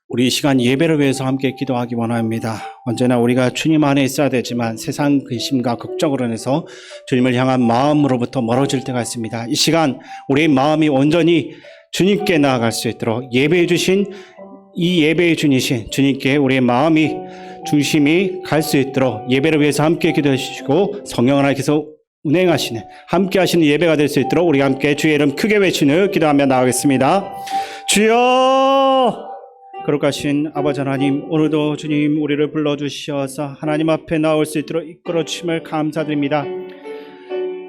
우리 이 시간 예배를 위해서 함께 기도하기 원합니다. 언제나 우리가 주님 안에 있어야 되지만 세상 근심과 걱정으로 인해서 주님을 향한 마음으로부터 멀어질 때가 있습니다. 이 시간 우리의 마음이 온전히 주님께 나아갈 수 있도록 예배해 주신 이 예배의 주이신 주님께 우리의 마음이 중심이 갈 수 있도록 예배를 위해서 함께 기도해 주시고 성령 하나님께서 운행하시는 함께 하시는 예배가 될 수 있도록 우리 함께 주의 이름 크게 외치는 기도하며 나가겠습니다. 주여! 거룩하신 아버지 하나님, 오늘도 주님 우리를 불러주셔서 하나님 앞에 나올 수 있도록 이끌어 주심을 감사드립니다.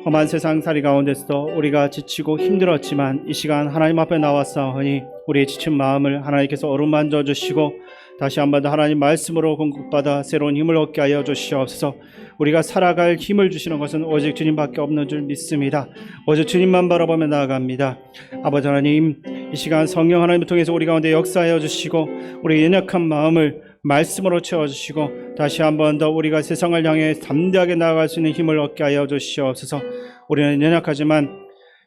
험한 세상살이 가운데서도 우리가 지치고 힘들었지만 이 시간 하나님 앞에 나왔사오니 우리의 지친 마음을 하나님께서 어루만져 주시고 다시 한 번 더 하나님 말씀으로 공급받아 새로운 힘을 얻게 하여 주시옵소서. 우리가 살아갈 힘을 주시는 것은 오직 주님밖에 없는 줄 믿습니다. 오직 주님만 바라보며 나아갑니다. 아버지 하나님, 이 시간 성령 하나님을 통해서 우리 가운데 역사하여 주시고 우리의 연약한 마음을 말씀으로 채워주시고 다시 한 번 더 우리가 세상을 향해 담대하게 나아갈 수 있는 힘을 얻게 하여 주시옵소서. 우리는 연약하지만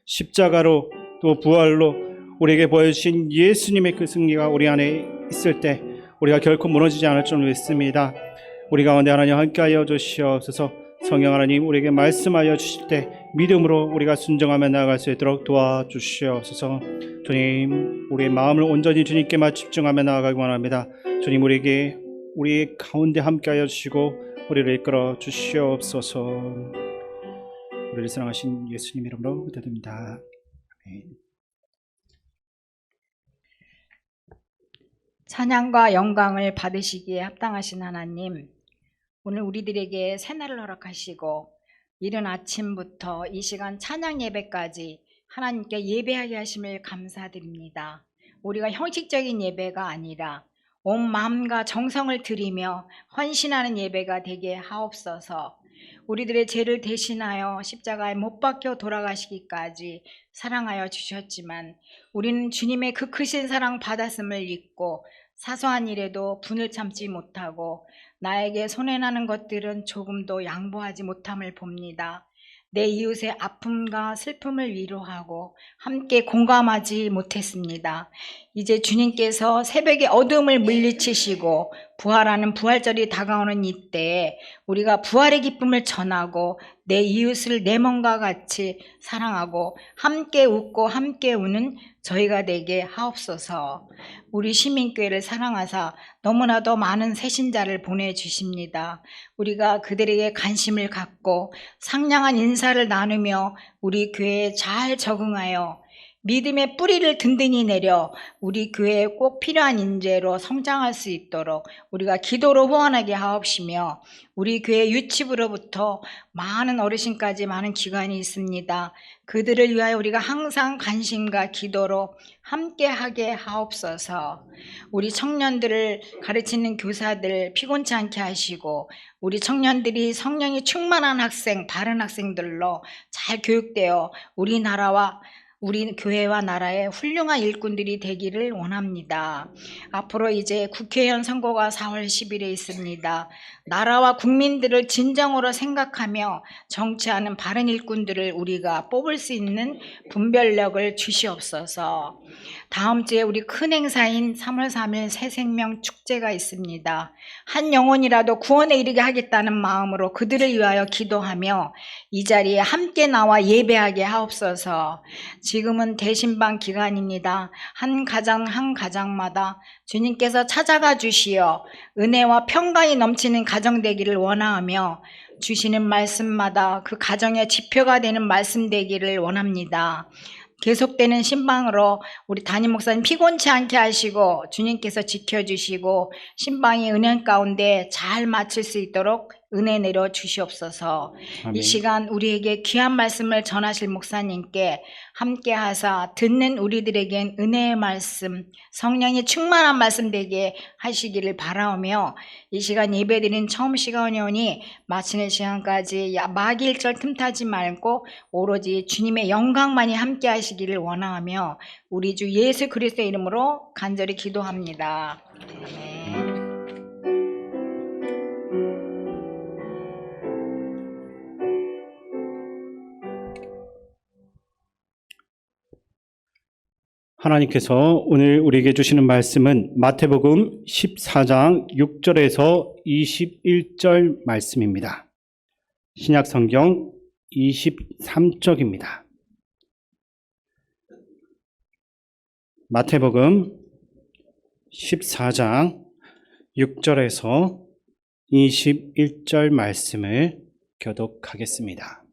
십자가로 또 부활로 우리에게 보여주신 예수님의 그 승리가 우리 안에 있을 때 우리가 결코 무너지지 않을 줄 믿습니다. 우리 가운데 하나님 함께하여 주시옵소서. 성령 하나님 우리에게 말씀하여 주실 때 믿음으로 우리가 순종하며 나아갈 수 있도록 도와주시옵소서. 주님, 우리의 마음을 온전히 주님께만 집중하며 나아가기 원합니다. 주님, 우리 가운데 함께하여 주시고 우리를 이끌어 주시옵소서. 우리를 사랑하신 예수님 이름으로 기도드립니다. 아멘. 찬양과 영광을 받으시기에 합당하신 하나님, 오늘 우리들에게 새날을 허락하시고 이른 아침부터 이 시간 찬양 예배까지 하나님께 예배하게 하심을 감사드립니다. 우리가 형식적인 예배가 아니라 온 마음과 정성을 들이며 헌신하는 예배가 되게 하옵소서. 우리들의 죄를 대신하여 십자가에 못 박혀 돌아가시기까지 사랑하여 주셨지만 우리는 주님의 그 크신 사랑 받았음을 잊고 사소한 일에도 분을 참지 못하고 나에게 손해나는 것들은 조금도 양보하지 못함을 봅니다. 내 이웃의 아픔과 슬픔을 위로하고 함께 공감하지 못했습니다. 이제 주님께서 새벽의 어둠을 물리치시고 부활하는 부활절이 다가오는 이때에 우리가 부활의 기쁨을 전하고 내 이웃을 내 몸과 같이 사랑하고 함께 웃고 함께 우는 저희가 되게 하옵소서. 우리 시민교회를 사랑하사 너무나도 많은 새신자를 보내주십니다. 우리가 그들에게 관심을 갖고 상냥한 인사를 나누며 우리 교회에 잘 적응하여 믿음의 뿌리를 든든히 내려 우리 교회에 꼭 필요한 인재로 성장할 수 있도록 우리가 기도로 후원하게 하옵시며, 우리 교회 유치부로부터 많은 어르신까지 많은 기관이 있습니다. 그들을 위하여 우리가 항상 관심과 기도로 함께하게 하옵소서. 우리 청년들을 가르치는 교사들 피곤치 않게 하시고 우리 청년들이 성령이 충만한 학생, 바른 학생들로 잘 교육되어 우리나라와 우리 교회와 나라의 훌륭한 일꾼들이 되기를 원합니다. 앞으로 이제 국회의원 선거가 4월 10일에 있습니다. 나라와 국민들을 진정으로 생각하며 정치하는 바른 일꾼들을 우리가 뽑을 수 있는 분별력을 주시옵소서. 다음 주에 우리 큰 행사인 3월 3일 새생명 축제가 있습니다. 한 영혼이라도 구원에 이르게 하겠다는 마음으로 그들을 위하여 기도하며 이 자리에 함께 나와 예배하게 하옵소서. 지금은 대신방 기간입니다. 한 가정 한 가정마다 주님께서 찾아가 주시어 은혜와 평강이 넘치는 가정 되기를 원하며 주시는 말씀마다 그 가정의 지표가 되는 말씀 되기를 원합니다. 계속되는 신방으로 우리 담임 목사님 피곤치 않게 하시고 주님께서 지켜주시고 신방이 은혜 가운데 잘 마칠 수 있도록 은혜 내려 주시옵소서. 아멘. 이 시간 우리에게 귀한 말씀을 전하실 목사님께 함께 하사 듣는 우리들에겐 은혜의 말씀, 성령이 충만한 말씀 되게 하시기를 바라오며, 이 시간 예배드린 처음 시간이 오니 마치는 시간까지 마귀일절 틈타지 말고 오로지 주님의 영광만이 함께 하시기를 원하며 우리 주 예수 그리스도의 이름으로 간절히 기도합니다. 아멘. 하나님께서 오늘 우리에게 주시는 말씀은 마태복음 14장 6절에서 21절 말씀입니다. 신약 성경 23쪽입니다. 마태복음 14장 6절에서 21절 말씀을 교독하겠습니다.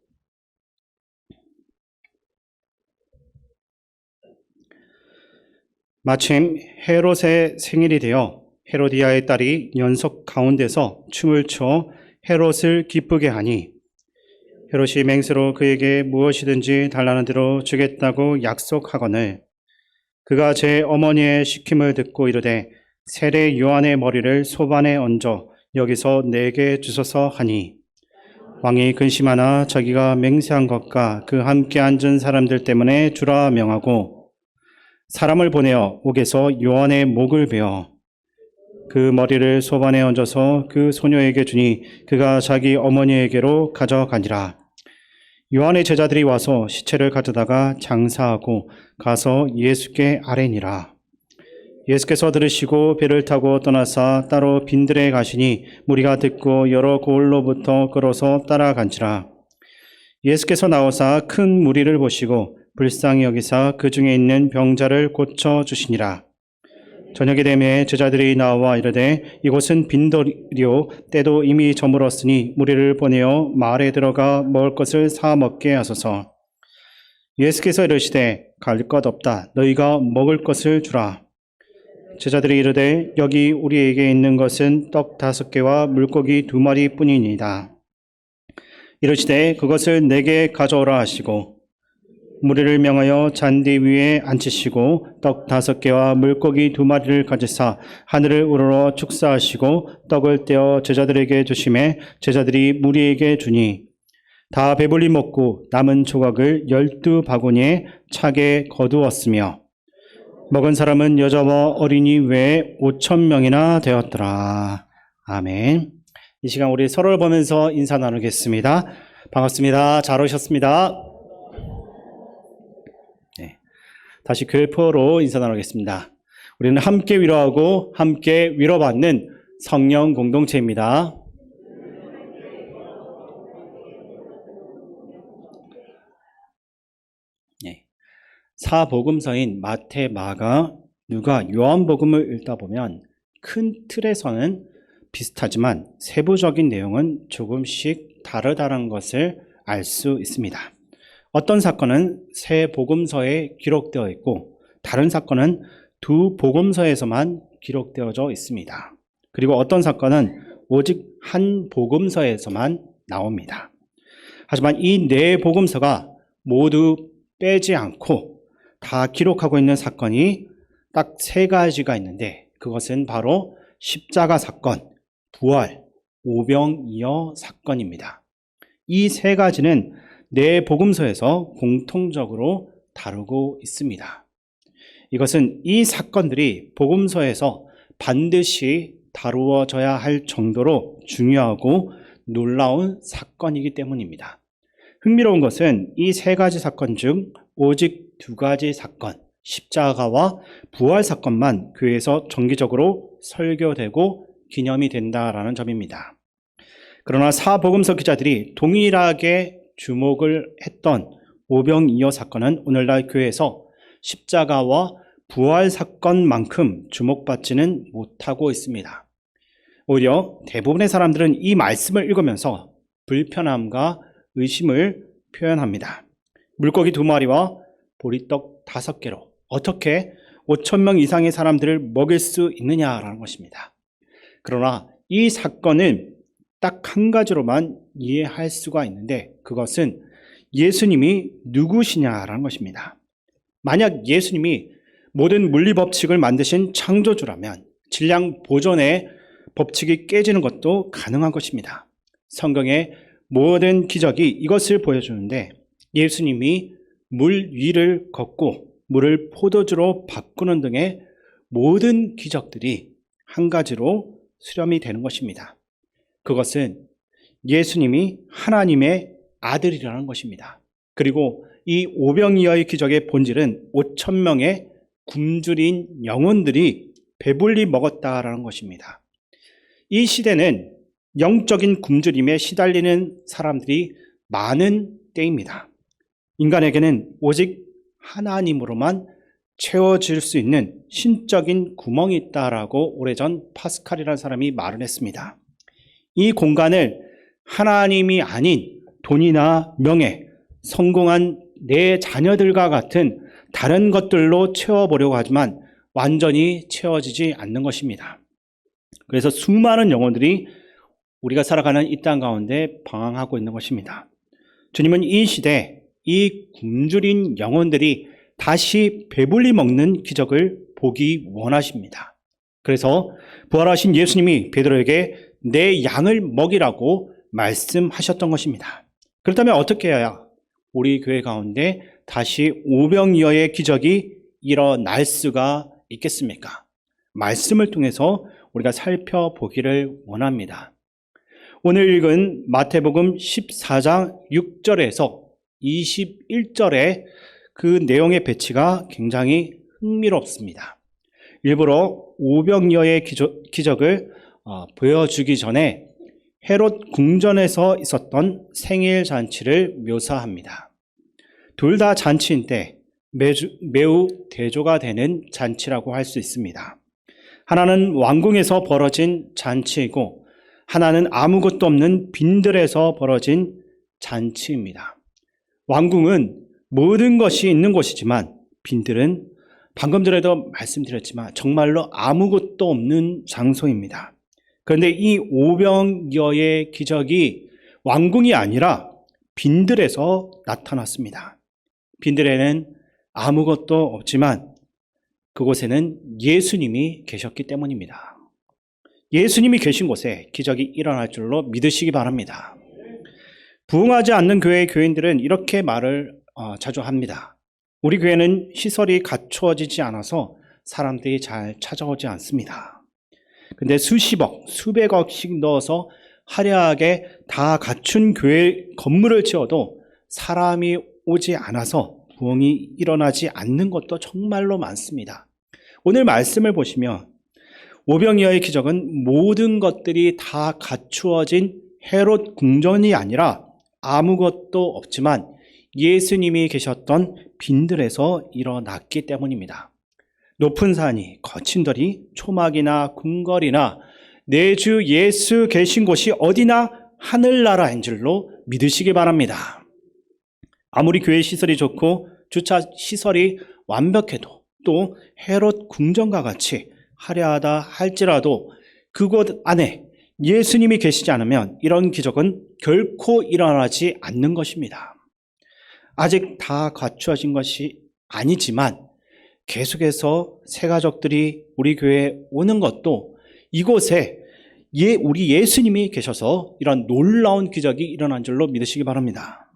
마침 헤롯의 생일이 되어 헤로디아의 딸이 연속 가운데서 춤을 춰 헤롯을 기쁘게 하니 헤롯이 맹세로 그에게 무엇이든지 달라는 대로 주겠다고 약속하거늘 그가 제 어머니의 시킴을 듣고 이르되 세례 요한의 머리를 소반에 얹어 여기서 내게 주소서 하니 왕이 근심하나 자기가 맹세한 것과 그 함께 앉은 사람들 때문에 주라 명하고 사람을 보내어 옥에서 요한의 목을 베어 그 머리를 소반에 얹어서 그 소녀에게 주니 그가 자기 어머니에게로 가져가니라. 요한의 제자들이 와서 시체를 가져다가 장사하고 가서 예수께 아뢰니라. 예수께서 들으시고 배를 타고 떠나사 따로 빈들에 가시니 무리가 듣고 여러 고을로부터 끌어서 따라간지라. 예수께서 나오사 큰 무리를 보시고 불쌍히 여기사 그 중에 있는 병자를 고쳐주시니라. 저녁이 되매 제자들이 나와 이르되 이곳은 빈들이요 때도 이미 저물었으니 무리를 보내어 마을에 들어가 먹을 것을 사 먹게 하소서. 예수께서 이르시되 갈 것 없다. 너희가 먹을 것을 주라. 제자들이 이르되 여기 우리에게 있는 것은 떡 5개와 물고기 2마리 뿐이니이다. 이르시되 그것을 내게 가져오라 하시고 무리를 명하여 잔디 위에 앉히시고 떡 5개와 물고기 2마리를 가지사 하늘을 우러러 축사하시고 떡을 떼어 제자들에게 주시매 제자들이 무리에게 주니 다 배불리 먹고 남은 조각을 12바구니에 차게 거두었으며 먹은 사람은 여자와 어린이 외에 5,000명이나 되었더라. 아멘. 이 시간 우리 서로를 보면서 인사 나누겠습니다. 반갑습니다. 잘 오셨습니다. 다시 교회포로 인사 나누겠습니다. 우리는 함께 위로하고 함께 위로받는 성령 공동체입니다. 사복음서인 마태, 마가, 누가, 요한복음을 읽다 보면 큰 틀에서는 비슷하지만 세부적인 내용은 조금씩 다르다는 것을 알 수 있습니다. 어떤 사건은 세 복음서에 기록되어 있고 다른 사건은 두 복음서에서만 기록되어져 있습니다. 그리고 어떤 사건은 오직 한 복음서에서만 나옵니다. 하지만 이 네 복음서가 모두 빼지 않고 다 기록하고 있는 사건이 딱 3가지가 있는데 그것은 바로 십자가 사건, 부활, 오병이어 사건입니다. 이 3가지는 네 복음서에서 공통적으로 다루고 있습니다. 이것은 이 사건들이 복음서에서 반드시 다루어져야 할 정도로 중요하고 놀라운 사건이기 때문입니다. 흥미로운 것은 이 3가지 사건 중 오직 2가지 사건, 십자가와 부활 사건만 교회에서 정기적으로 설교되고 기념이 된다라는 점입니다. 그러나 사복음서 기자들이 동일하게 주목을 했던 오병이어 사건은 오늘날 교회에서 십자가와 부활 사건만큼 주목받지는 못하고 있습니다. 오히려 대부분의 사람들은 이 말씀을 읽으면서 불편함과 의심을 표현합니다. 물고기 2마리와 보리떡 5개로 어떻게 5,000명 이상의 사람들을 먹일 수 있느냐라는 것입니다. 그러나 이 사건은 딱 한 가지로만 이해할 수가 있는데 그것은 예수님이 누구시냐라는 것입니다. 만약 예수님이 모든 물리법칙을 만드신 창조주라면 질량 보존의 법칙이 깨지는 것도 가능한 것입니다. 성경의 모든 기적이 이것을 보여주는데 예수님이 물 위를 걷고 물을 포도주로 바꾸는 등의 모든 기적들이 한 가지로 수렴이 되는 것입니다. 그것은 예수님이 하나님의 아들이라는 것입니다. 그리고 이 오병이어의 기적의 본질은 5,000명의 굶주린 영혼들이 배불리 먹었다라는 것입니다. 이 시대는 영적인 굶주림에 시달리는 사람들이 많은 때입니다. 인간에게는 오직 하나님으로만 채워질 수 있는 신적인 구멍이 있다라고 오래전 파스칼이라는 사람이 말을 했습니다. 이 공간을 하나님이 아닌 돈이나 명예, 성공한 내 자녀들과 같은 다른 것들로 채워보려고 하지만 완전히 채워지지 않는 것입니다. 그래서 수많은 영혼들이 우리가 살아가는 이 땅 가운데 방황하고 있는 것입니다. 주님은 이 시대 이 굶주린 영혼들이 다시 배불리 먹는 기적을 보기 원하십니다. 그래서 부활하신 예수님이 베드로에게 내 양을 먹이라고 말씀하셨던 것입니다. 그렇다면 어떻게 해야 우리 교회 가운데 다시 오병이어의 기적이 일어날 수가 있겠습니까? 말씀을 통해서 우리가 살펴보기를 원합니다. 오늘 읽은 마태복음 14장 6절에서 21절의 그 내용의 배치가 굉장히 흥미롭습니다. 일부러 오병이어의 기적을 보여주기 전에 헤롯 궁전에서 있었던 생일 잔치를 묘사합니다. 둘 다 잔치인데 매우 대조가 되는 잔치라고 할 수 있습니다. 하나는 왕궁에서 벌어진 잔치이고 하나는 아무것도 없는 빈들에서 벌어진 잔치입니다. 왕궁은 모든 것이 있는 곳이지만 빈들은 방금 전에도 말씀드렸지만 정말로 아무것도 없는 장소입니다. 그런데 이 오병이어의 기적이 왕궁이 아니라 빈들에서 나타났습니다. 빈들에는 아무것도 없지만 그곳에는 예수님이 계셨기 때문입니다. 예수님이 계신 곳에 기적이 일어날 줄로 믿으시기 바랍니다. 부흥하지 않는 교회의 교인들은 이렇게 말을 자주 합니다. 우리 교회는 시설이 갖추어지지 않아서 사람들이 잘 찾아오지 않습니다. 근데 수십억, 수백억씩 넣어서 화려하게 다 갖춘 교회 건물을 지어도 사람이 오지 않아서 부흥이 일어나지 않는 것도 정말로 많습니다. 오늘 말씀을 보시면 오병이어의 기적은 모든 것들이 다 갖추어진 헤롯 궁전이 아니라 아무것도 없지만 예수님이 계셨던 빈들에서 일어났기 때문입니다. 높은 산이, 거친 들이, 초막이나 궁궐이나 내 주 예수 계신 곳이 어디나 하늘나라인 줄로 믿으시기 바랍니다. 아무리 교회 시설이 좋고 주차 시설이 완벽해도 또 헤롯 궁전과 같이 화려하다 할지라도 그곳 안에 예수님이 계시지 않으면 이런 기적은 결코 일어나지 않는 것입니다. 아직 다 갖추어진 것이 아니지만 계속해서 새 가족들이 우리 교회에 오는 것도 이곳에 우리 예수님이 계셔서 이런 놀라운 기적이 일어난 줄로 믿으시기 바랍니다.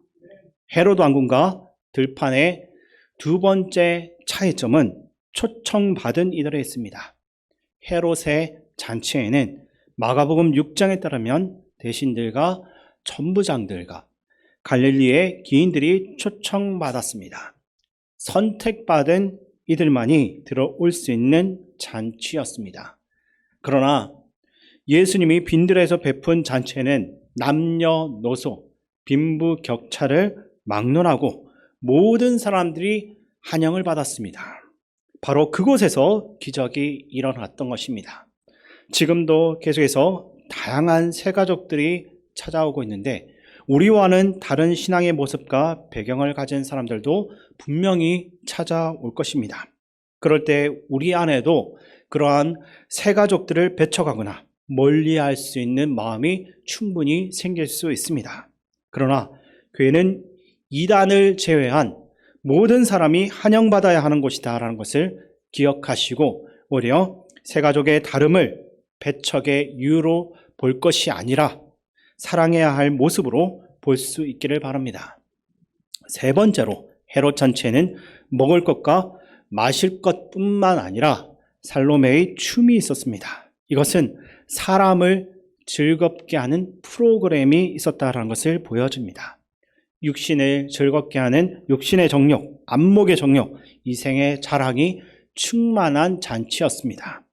헤롯 왕궁과 들판의 두 번째 차이점은 초청받은 이들에 있습니다. 헤롯의 잔치에는 마가복음 6장에 따르면 대신들과 천부장들과 갈릴리의 기인들이 초청받았습니다. 선택받은 이들만이 들어올 수 있는 잔치였습니다. 그러나 예수님이 빈들에서 베푼 잔치에는 남녀노소, 빈부격차를 막론하고 모든 사람들이 환영을 받았습니다. 바로 그곳에서 기적이 일어났던 것입니다. 지금도 계속해서 다양한 새 가족들이 찾아오고 있는데 우리와는 다른 신앙의 모습과 배경을 가진 사람들도 분명히 찾아올 것입니다. 그럴 때 우리 안에도 그러한 새 가족들을 배척하거나 멀리할 수 있는 마음이 충분히 생길 수 있습니다. 그러나 교회는 이단을 제외한 모든 사람이 환영받아야 하는 곳이다라는 것을 기억하시고 오히려 새 가족의 다름을 배척의 이유로 볼 것이 아니라 사랑해야 할 모습으로 볼 수 있기를 바랍니다. 세 번째로 헤롯 잔치에는 먹을 것과 마실 것뿐만 아니라 살로메의 춤이 있었습니다. 이것은 사람을 즐겁게 하는 프로그램이 있었다는 것을 보여줍니다. 육신을 즐겁게 하는 육신의 정욕, 안목의 정욕, 이생의 자랑이 충만한 잔치였습니다.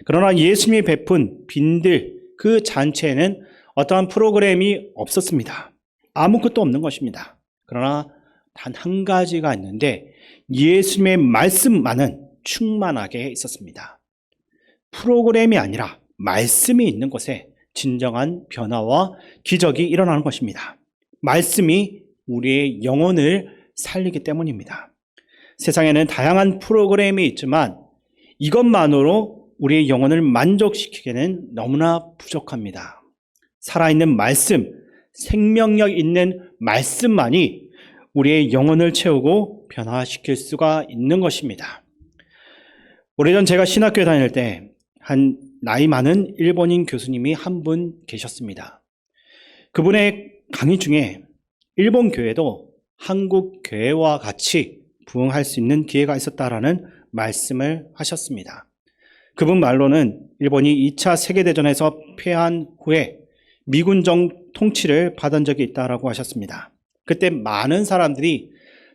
그러나 예수님이 베푼 빈들 그 잔치에는 어떠한 프로그램이 없었습니다. 아무것도 없는 것입니다. 그러나 단 한 가지가 있는데 예수님의 말씀만은 충만하게 있었습니다. 프로그램이 아니라 말씀이 있는 곳에 진정한 변화와 기적이 일어나는 것입니다. 말씀이 우리의 영혼을 살리기 때문입니다. 세상에는 다양한 프로그램이 있지만 이것만으로 우리의 영혼을 만족시키기에는 너무나 부족합니다. 살아있는 말씀, 생명력 있는 말씀만이 우리의 영혼을 채우고 변화시킬 수가 있는 것입니다. 오래전 제가 신학교에 다닐 때 한 나이 많은 일본인 교수님이 한 분 계셨습니다. 그분의 강의 중에 일본 교회도 한국 교회와 같이 부흥할 수 있는 기회가 있었다라는 말씀을 하셨습니다. 그분 말로는 일본이 2차 세계대전에서 패한 후에 미군정 통치를 받은 적이 있다라고 하셨습니다. 그때 많은 사람들이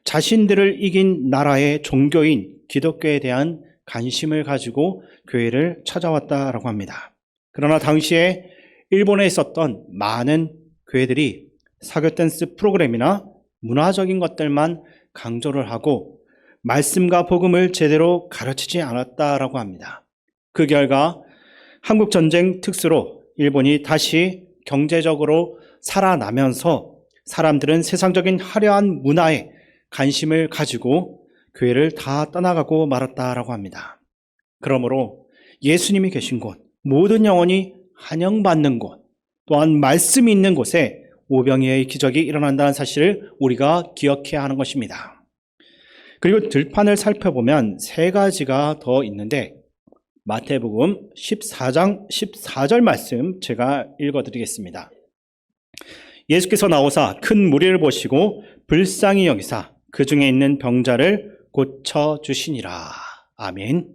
자신들을 이긴 나라의 종교인 기독교에 대한 관심을 가지고 교회를 찾아왔다라고 합니다. 그러나 당시에 일본에 있었던 많은 교회들이 사교 댄스 프로그램이나 문화적인 것들만 강조를 하고 말씀과 복음을 제대로 가르치지 않았다라고 합니다. 그 결과 한국전쟁 특수로 일본이 다시 경제적으로 살아나면서 사람들은 세상적인 화려한 문화에 관심을 가지고 교회를 다 떠나가고 말았다라고 합니다. 그러므로 예수님이 계신 곳, 모든 영혼이 환영받는 곳, 또한 말씀이 있는 곳에 오병이어의 기적이 일어난다는 사실을 우리가 기억해야 하는 것입니다. 그리고 들판을 살펴보면 세 가지가 더 있는데 마태복음 14장 14절 말씀 제가 읽어드리겠습니다. 예수께서 나오사 큰 무리를 보시고 불쌍히 여기사 그 중에 있는 병자를 고쳐주시니라. 아멘.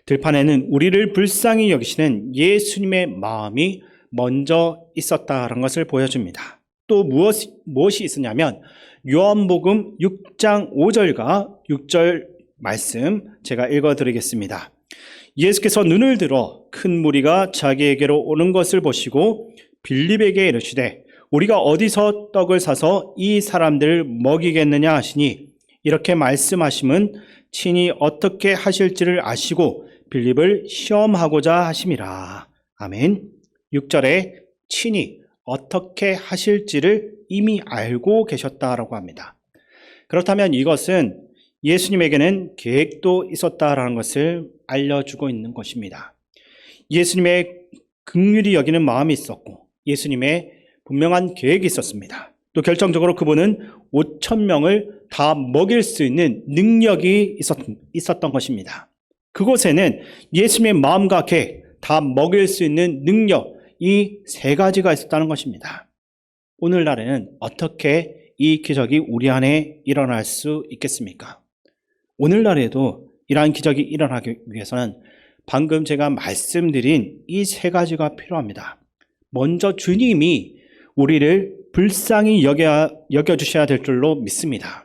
들판에는 우리를 불쌍히 여기시는 예수님의 마음이 먼저 있었다는 것을 보여줍니다. 또 무엇이 있었냐면 요한복음 6장 5절과 6절 말씀 제가 읽어드리겠습니다. 예수께서 눈을 들어 큰 무리가 자기에게로 오는 것을 보시고 빌립에게 이르시되 우리가 어디서 떡을 사서 이 사람들을 먹이겠느냐 하시니 이렇게 말씀하심은 친히 어떻게 하실지를 아시고 빌립을 시험하고자 하심이라. 아멘. 6절에 친히 어떻게 하실지를 이미 알고 계셨다라고 합니다. 그렇다면 이것은 예수님에게는 계획도 있었다라는 것을 알려주고 있는 것입니다. 예수님의 긍휼히 여기는 마음이 있었고 예수님의 분명한 계획이 있었습니다. 또 결정적으로 그분은 5,000명을 다 먹일 수 있는 능력이 있었던 것입니다. 그곳에는 예수님의 마음과 계획, 다 먹일 수 있는 능력, 이 세 가지가 있었다는 것입니다. 오늘날에는 어떻게 이 기적이 우리 안에 일어날 수 있겠습니까? 오늘날에도 이러한 기적이 일어나기 위해서는 방금 제가 말씀드린 이 세 가지가 필요합니다. 먼저 주님이 우리를 불쌍히 여겨주셔야 될 줄로 믿습니다.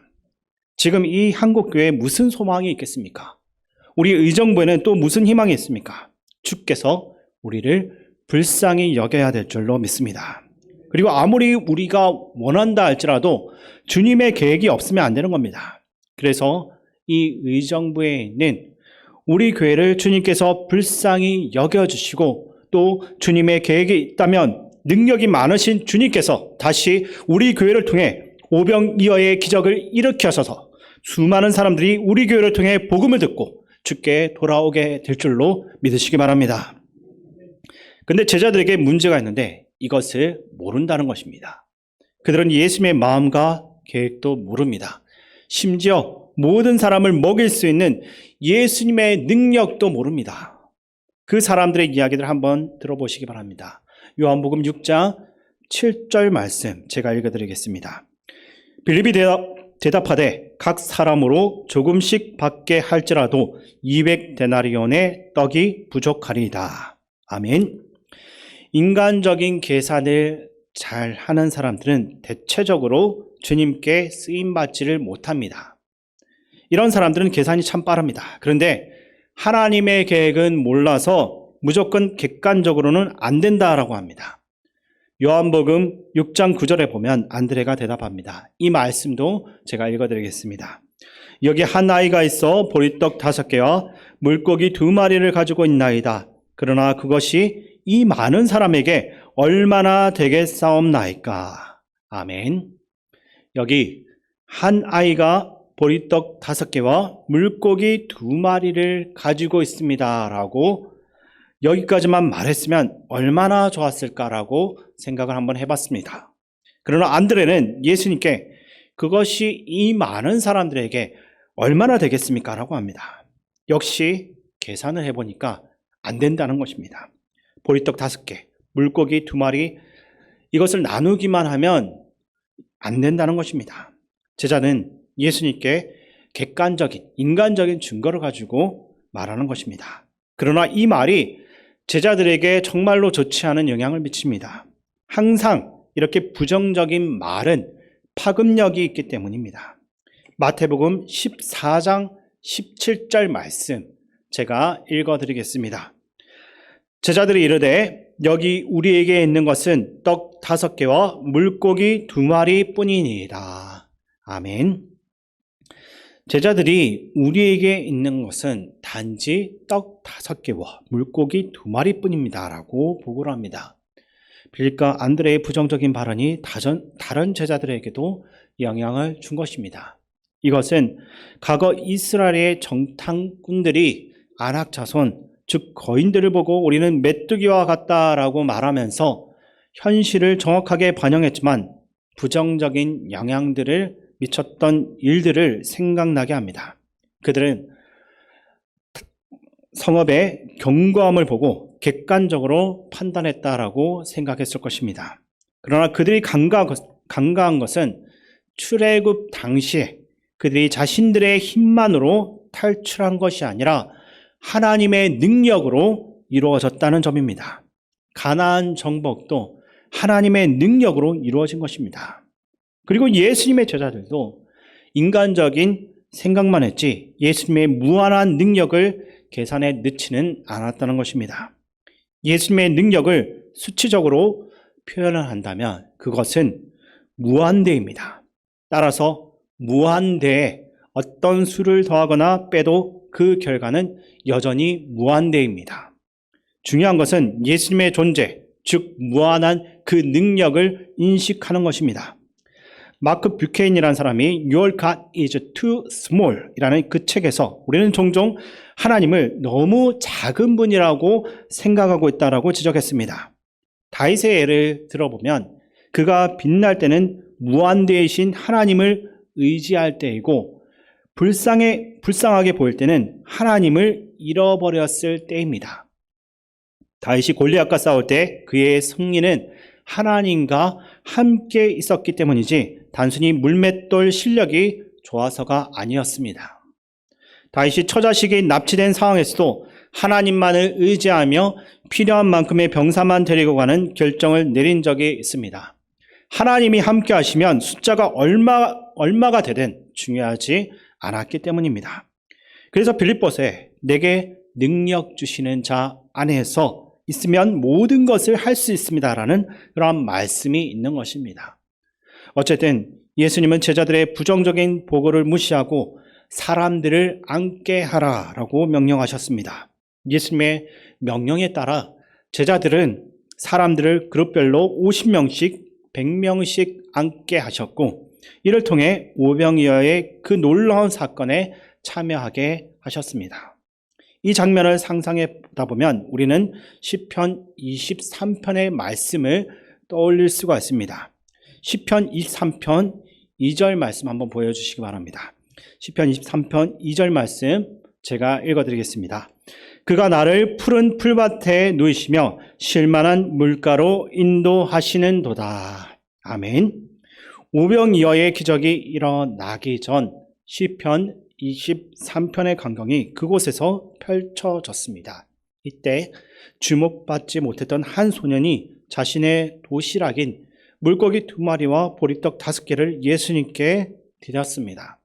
지금 이 한국교회에 무슨 소망이 있겠습니까? 우리 의정부에는 또 무슨 희망이 있습니까? 주께서 우리를 불쌍히 여겨야 될 줄로 믿습니다. 그리고 아무리 우리가 원한다 할지라도 주님의 계획이 없으면 안 되는 겁니다. 그래서 이 의정부에 있는 우리 교회를 주님께서 불쌍히 여겨주시고 또 주님의 계획이 있다면 능력이 많으신 주님께서 다시 우리 교회를 통해 오병이어의 기적을 일으켜서서 수많은 사람들이 우리 교회를 통해 복음을 듣고 주께 돌아오게 될 줄로 믿으시기 바랍니다. 근데 제자들에게 문제가 있는데 이것을 모른다는 것입니다. 그들은 예수님의 마음과 계획도 모릅니다. 심지어 모든 사람을 먹일 수 있는 예수님의 능력도 모릅니다. 그 사람들의 이야기를 한번 들어보시기 바랍니다. 요한복음 6장 7절 말씀 제가 읽어드리겠습니다. 빌립이 대답하되 각 사람으로 조금씩 받게 할지라도 200데나리온의 떡이 부족하리이다. 아멘. 인간적인 계산을 잘 하는 사람들은 대체적으로 주님께 쓰임받지를 못합니다. 이런 사람들은 계산이 참 빠릅니다. 그런데 하나님의 계획은 몰라서 무조건 객관적으로는 안 된다라고 합니다. 요한복음 6장 9절에 보면 안드레가 대답합니다. 이 말씀도 제가 읽어드리겠습니다. 여기 한 아이가 있어 보리떡 5개와 물고기 2마리를 가지고 있나이다. 그러나 그것이 이 많은 사람에게 얼마나 되겠사옵나이까. 아멘. 여기 한 아이가 보리떡 5개와 물고기 2마리를 가지고 있습니다 라고 여기까지만 말했으면 얼마나 좋았을까라고 생각을 한번 해봤습니다. 그러나 안드레는 예수님께 그것이 이 많은 사람들에게 얼마나 되겠습니까? 라고 합니다. 역시 계산을 해보니까 안 된다는 것입니다. 보리떡 5개, 물고기 2마리, 이것을 나누기만 하면 안 된다는 것입니다. 제자는 예수님께 객관적인, 인간적인 증거를 가지고 말하는 것입니다. 그러나 이 말이 제자들에게 정말로 좋지 않은 영향을 미칩니다. 항상 이렇게 부정적인 말은 파급력이 있기 때문입니다. 마태복음 14장 17절 말씀 제가 읽어드리겠습니다. 제자들이 이르되 여기 우리에게 있는 것은 떡 5개와 물고기 2마리 뿐이니이다. 아멘. 제자들이 우리에게 있는 것은 단지 떡 5개와 물고기 2마리 뿐입니다 라고 보고를 합니다. 빌립과 안드레의 부정적인 발언이 다른 제자들에게도 영향을 준 것입니다. 이것은 과거 이스라엘의 정탐꾼들이 아낙 자손, 즉 거인들을 보고 우리는 메뚜기와 같다라고 말하면서 현실을 정확하게 반영했지만 부정적인 영향들을 미쳤던 일들을 생각나게 합니다. 그들은 성읍의 견고함을 보고 객관적으로 판단했다라고 생각했을 것입니다. 그러나 그들이 간과한 것은 출애굽 당시에 그들이 자신들의 힘만으로 탈출한 것이 아니라 하나님의 능력으로 이루어졌다는 점입니다. 가나안 정복도 하나님의 능력으로 이루어진 것입니다. 그리고 예수님의 제자들도 인간적인 생각만 했지 예수님의 무한한 능력을 계산에 넣지는 않았다는 것입니다. 예수님의 능력을 수치적으로 표현을 한다면 그것은 무한대입니다. 따라서 무한대에 어떤 수를 더하거나 빼도 그 결과는 여전히 무한대입니다. 중요한 것은 예수님의 존재, 즉 무한한 그 능력을 인식하는 것입니다. 마크 뷰케인이라는 사람이 Your God is too small 이라는 그 책에서 우리는 종종 하나님을 너무 작은 분이라고 생각하고 있다고 지적했습니다. 다윗의 예를 들어보면 그가 빛날 때는 무한대이신 하나님을 의지할 때이고 불쌍하게 보일 때는 하나님을 잃어버렸을 때입니다. 다윗이 골리앗과 싸울 때 그의 승리는 하나님과 함께 있었기 때문이지 단순히 물맷돌 실력이 좋아서가 아니었습니다. 다윗이 처자식이 납치된 상황에서도 하나님만을 의지하며 필요한 만큼의 병사만 데리고 가는 결정을 내린 적이 있습니다. 하나님이 함께 하시면 숫자가 얼마가 되든 중요하지 않았기 때문입니다. 그래서 빌립보서에 내게 능력 주시는 자 안에서 있으면 모든 것을 할 수 있습니다라는 그런 말씀이 있는 것입니다. 어쨌든 예수님은 제자들의 부정적인 보고를 무시하고 사람들을 앉게 하라라고 명령하셨습니다. 예수님의 명령에 따라 제자들은 사람들을 그룹별로 50명씩 100명씩 앉게 하셨고 이를 통해 오병이어의 그 놀라운 사건에 참여하게 하셨습니다. 이 장면을 상상해 보다 보면 우리는 시편 23편의 말씀을 떠올릴 수가 있습니다. 시편 23편 2절 말씀 한번 보여주시기 바랍니다. 시편 23편 2절 말씀 제가 읽어드리겠습니다. 그가 나를 푸른 풀밭에 누이시며 쉴만한 물가로 인도하시는도다. 아멘. 오병이어의 기적이 일어나기 전 시편 23편의 광경이 그곳에서 펼쳐졌습니다. 이때 주목받지 못했던 한 소년이 자신의 도시락인 물고기 2마리와 보리떡 5개를 예수님께 드렸습니다.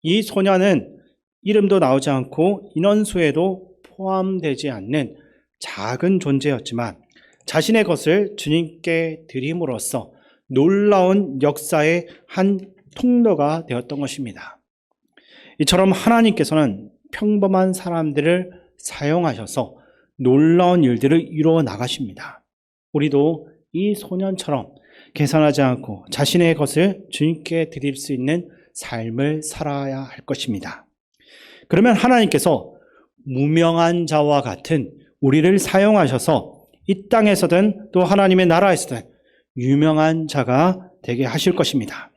이 소년은 이름도 나오지 않고 인원수에도 포함되지 않는 작은 존재였지만 자신의 것을 주님께 드림으로써 놀라운 역사의 한 통로가 되었던 것입니다. 이처럼 하나님께서는 평범한 사람들을 사용하셔서 놀라운 일들을 이루어 나가십니다. 우리도 이 소년처럼 계산하지 않고 자신의 것을 주님께 드릴 수 있는 삶을 살아야 할 것입니다. 그러면 하나님께서 무명한 자와 같은 우리를 사용하셔서 이 땅에서든 또 하나님의 나라에서든 유명한 자가 되게 하실 것입니다.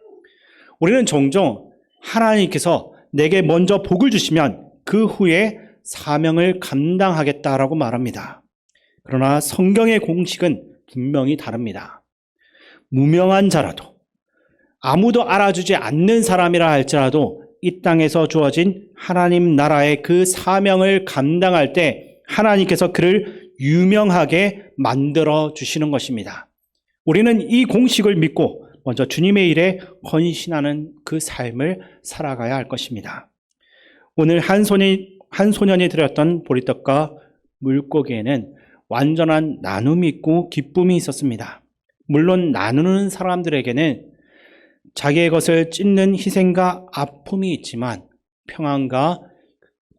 우리는 종종 하나님께서 내게 먼저 복을 주시면 그 후에 사명을 감당하겠다라고 말합니다. 그러나 성경의 공식은 분명히 다릅니다. 무명한 자라도 아무도 알아주지 않는 사람이라 할지라도 이 땅에서 주어진 하나님 나라의 그 사명을 감당할 때 하나님께서 그를 유명하게 만들어 주시는 것입니다. 우리는 이 공식을 믿고 먼저 주님의 일에 헌신하는 그 삶을 살아가야 할 것입니다. 오늘 한 소년이 드렸던 보리떡과 물고기에는 완전한 나눔이 있고 기쁨이 있었습니다. 물론 나누는 사람들에게는 자기의 것을 찢는 희생과 아픔이 있지만 평안과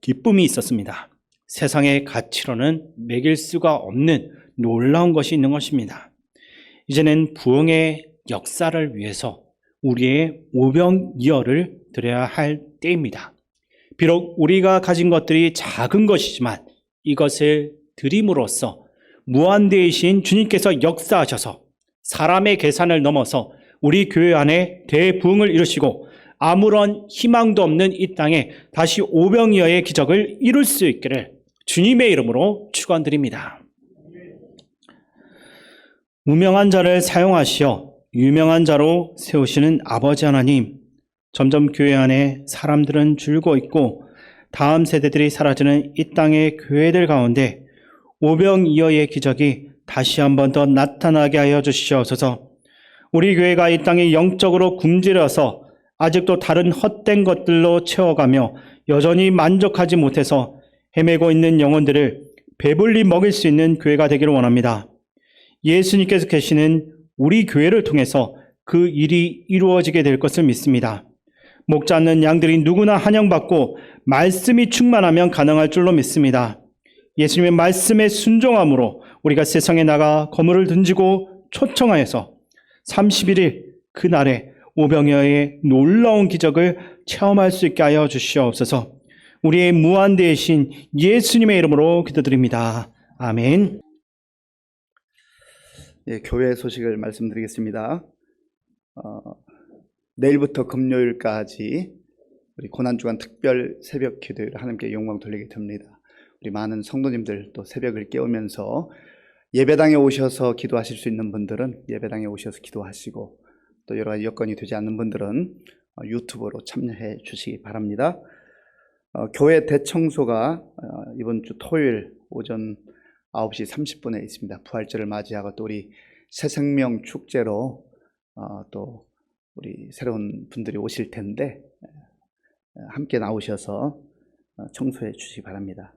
기쁨이 있었습니다. 세상의 가치로는 매길 수가 없는 놀라운 것이 있는 것입니다. 이제는 부흥의 역사를 위해서 우리의 오병이어를 드려야 할 때입니다. 비록 우리가 가진 것들이 작은 것이지만 이것을 드림으로써 무한대이신 주님께서 역사하셔서 사람의 계산을 넘어서 우리 교회 안에 대부흥을 이루시고 아무런 희망도 없는 이 땅에 다시 오병이어의 기적을 이룰 수 있기를 주님의 이름으로 축원드립니다. 무명한 자를 사용하시어 유명한 자로 세우시는 아버지 하나님, 점점 교회 안에 사람들은 줄고 있고 다음 세대들이 사라지는 이 땅의 교회들 가운데 오병이어의 기적이 다시 한 번 더 나타나게 하여 주시옵소서. 우리 교회가 이 땅에 영적으로 굶주려서 아직도 다른 헛된 것들로 채워가며 여전히 만족하지 못해서 헤매고 있는 영혼들을 배불리 먹일 수 있는 교회가 되기를 원합니다. 예수님께서 계시는 우리 교회를 통해서 그 일이 이루어지게 될 것을 믿습니다. 목지 않는 양들이 누구나 환영받고 말씀이 충만하면 가능할 줄로 믿습니다. 예수님의 말씀에 순종함으로 우리가 세상에 나가 거물을 던지고 초청하여서 31일 그날에 오병이어의 놀라운 기적을 체험할 수 있게 하여 주시옵소서. 우리의 무한대신 예수님의 이름으로 기도드립니다. 아멘. 예, 교회 소식을 말씀드리겠습니다. 내일부터 금요일까지 우리 고난주간 특별 새벽 기도를 하나님께 영광 돌리게 됩니다. 우리 많은 성도님들 또 새벽을 깨우면서 예배당에 오셔서 기도하실 수 있는 분들은 예배당에 오셔서 기도하시고 또 여러 가지 여건이 되지 않는 분들은 유튜브로 참여해 주시기 바랍니다. 교회 대청소가 이번 주 토요일 오전 9시 30분에 있습니다. 부활절을 맞이하고 또 우리 새생명 축제로 또 우리 새로운 분들이 오실 텐데 함께 나오셔서 청소해 주시기 바랍니다.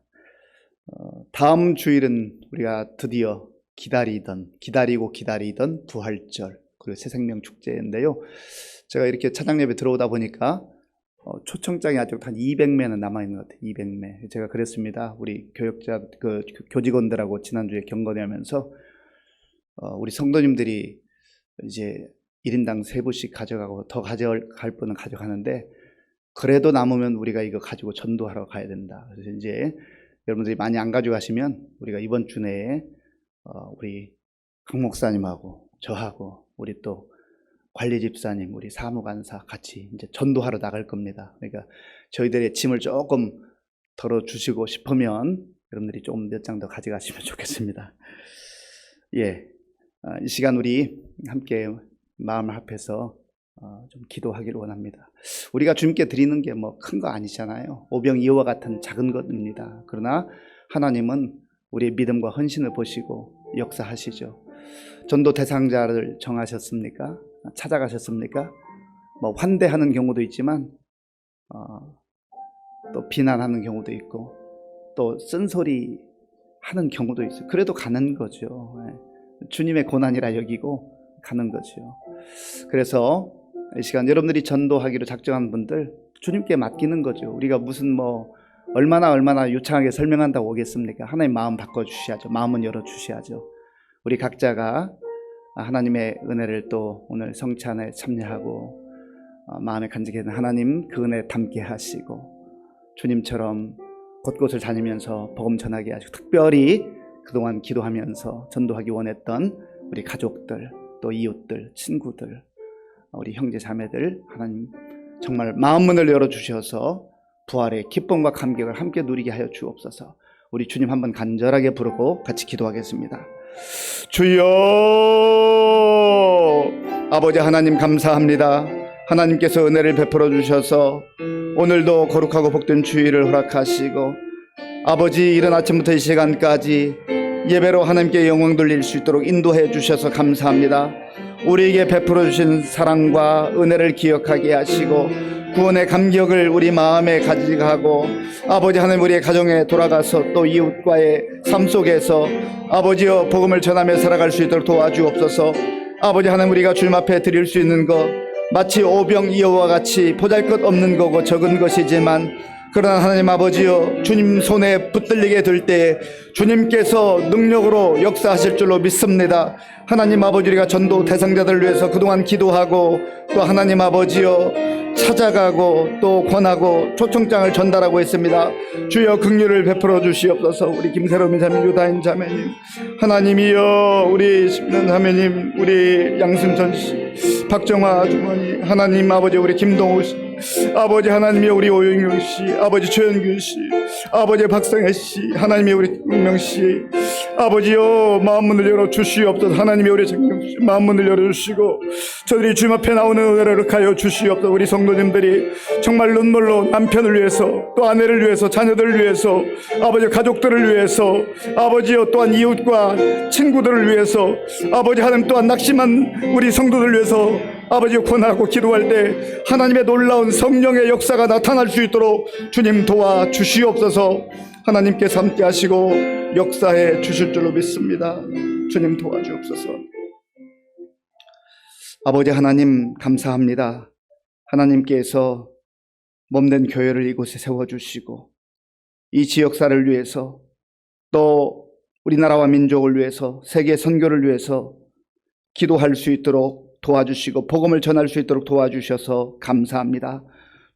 다음 주일은 우리가 드디어 기다리고 기다리던 부활절 그리고 새생명 축제인데요. 제가 이렇게 찬양 예배 들어오다 보니까 초청장이 아직 한 200매는 남아있는 것 같아요. 200매. 제가 그랬습니다. 우리 교직원들하고 지난주에 경건회하면서 우리 성도님들이 이제 1인당 3부씩 가져가고 더 가져갈 분은 가져가는데 그래도 남으면 우리가 이거 가지고 전도하러 가야 된다. 그래서 이제 여러분들이 많이 안 가져가시면 우리가 이번 주 내에 우리 강 목사님하고 저하고 우리 또 관리 집사님, 우리 사무관사 같이 이제 전도하러 나갈 겁니다. 그러니까 저희들의 짐을 조금 덜어주시고 싶으면 여러분들이 조금 몇 장 더 가져가시면 좋겠습니다. 예, 이 시간 우리 함께 마음을 합해서 좀 기도하기를 원합니다. 우리가 주님께 드리는 게 뭐 큰 거 아니잖아요. 오병이어와 같은 작은 것입니다. 그러나 하나님은 우리의 믿음과 헌신을 보시고 역사하시죠. 전도 대상자를 정하셨습니까? 찾아가셨습니까? 뭐 환대하는 경우도 있지만 또 비난하는 경우도 있고 또 쓴소리 하는 경우도 있어요. 그래도 가는 거죠. 주님의 고난이라 여기고 가는 거죠. 그래서 이 시간 여러분들이 전도하기로 작정한 분들 주님께 맡기는 거죠. 우리가 무슨 얼마나 유창하게 설명한다고 오겠습니까? 하나님 마음 바꿔주셔야죠. 마음은 열어주셔야죠. 우리 각자가 하나님의 은혜를 또 오늘 성찬에 참여하고 마음에 간직했던 하나님 그 은혜 담게 하시고 주님처럼 곳곳을 다니면서 복음 전하게 하시고 특별히 그동안 기도하면서 전도하기 원했던 우리 가족들 또 이웃들 친구들 우리 형제 자매들 하나님 정말 마음 문을 열어주셔서 부활의 기쁨과 감격을 함께 누리게 하여 주옵소서. 우리 주님 한번 간절하게 부르고 같이 기도하겠습니다. 주여 아버지 하나님 감사합니다. 하나님께서 은혜를 베풀어 주셔서 오늘도 거룩하고 복된 주일을 허락하시고 아버지 이른 아침부터 이 시간까지 예배로 하나님께 영광 돌릴 수 있도록 인도해 주셔서 감사합니다. 우리에게 베풀어 주신 사랑과 은혜를 기억하게 하시고 구원의 감격을 우리 마음에 가지고 아버지 하나님 우리의 가정에 돌아가서 또 이웃과의 삶 속에서 아버지여 복음을 전하며 살아갈 수 있도록 도와주옵소서. 아버지 하나님 우리가 주님 앞에 드릴 수 있는 것 마치 오병이어와 같이 보잘것없는 거고 적은 것이지만 그러나 하나님 아버지여 주님 손에 붙들리게 될 때에 주님께서 능력으로 역사하실 줄로 믿습니다. 하나님 아버지 우리가 전도 대상자들을 위해서 그동안 기도하고 또 하나님 아버지여 찾아가고 또 권하고 초청장을 전달하고 있습니다. 주여 긍휼을 베풀어 주시옵소서. 우리 김세롬 자매 유다인 자매님 하나님이여 우리 심는 자매님 우리 양승천 씨 박정화 주머니 하나님 아버지 우리 김동우 씨 아버지 하나님이여 우리 오영경 씨 아버지 최현균 씨 아버지 박성혜 씨 하나님이여 우리 은명 씨 아버지여 마음문을 열어주시옵소서. 하나님이여 우리 정경 씨 마음문을 열어주시고 저들이 주님 앞에 나오는 은혜를 하여 주시옵소서. 우리 성도님들이 정말 눈물로 남편을 위해서 또 아내를 위해서 자녀들을 위해서 아버지 가족들을 위해서 아버지여 또한 이웃과 친구들을 위해서 아버지 하나님 또한 낙심한 우리 성도들을 위해서 아버지 권하고 기도할 때 하나님의 놀라운 성령의 역사가 나타날 수 있도록 주님 도와주시옵소서. 하나님께서 함께 하시고 역사해 주실 줄로 믿습니다. 주님 도와주옵소서. 아버지 하나님 감사합니다. 하나님께서 몸된 교회를 이곳에 세워주시고 이 지역사를 위해서 또 우리나라와 민족을 위해서 세계 선교를 위해서 기도할 수 있도록 도와주시고 복음을 전할 수 있도록 도와주셔서 감사합니다.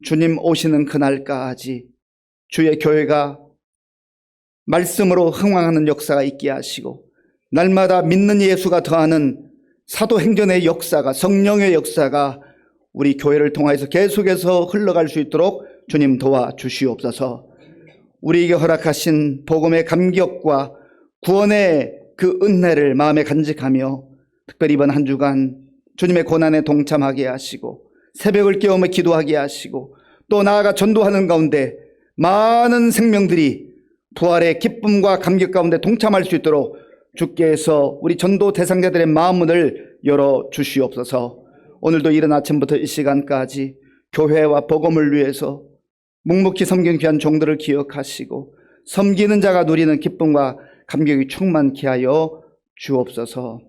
주님 오시는 그날까지 주의 교회가 말씀으로 흥왕하는 역사가 있게 하시고 날마다 믿는 예수가 더하는 사도행전의 역사가 성령의 역사가 우리 교회를 통해서 계속해서 흘러갈 수 있도록 주님 도와주시옵소서. 우리에게 허락하신 복음의 감격과 구원의 그 은혜를 마음에 간직하며 특별히 이번 한 주간 주님의 고난에 동참하게 하시고 새벽을 깨우며 기도하게 하시고 또 나아가 전도하는 가운데 많은 생명들이 부활의 기쁨과 감격 가운데 동참할 수 있도록 주께서 우리 전도 대상자들의 마음문을 열어주시옵소서. 오늘도 이른 아침부터 이 시간까지 교회와 복음을 위해서 묵묵히 섬긴 귀한 종들을 기억하시고 섬기는 자가 누리는 기쁨과 감격이 충만케 하여 주옵소서.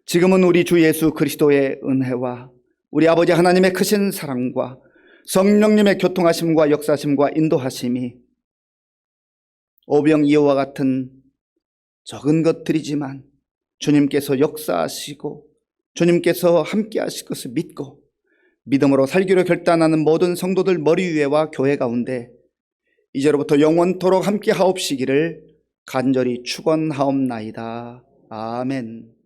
지금은 우리 주 예수 그리스도의 은혜와 우리 아버지 하나님의 크신 사랑과 성령님의 교통하심과 역사하심과 인도하심이 오병이어와 같은 적은 것들이지만 주님께서 역사하시고 주님께서 함께 하실 것을 믿고 믿음으로 살기로 결단하는 모든 성도들 머리 위에와 교회 가운데 이제로부터 영원토록 함께 하옵시기를 간절히 축원하옵나이다. 아멘.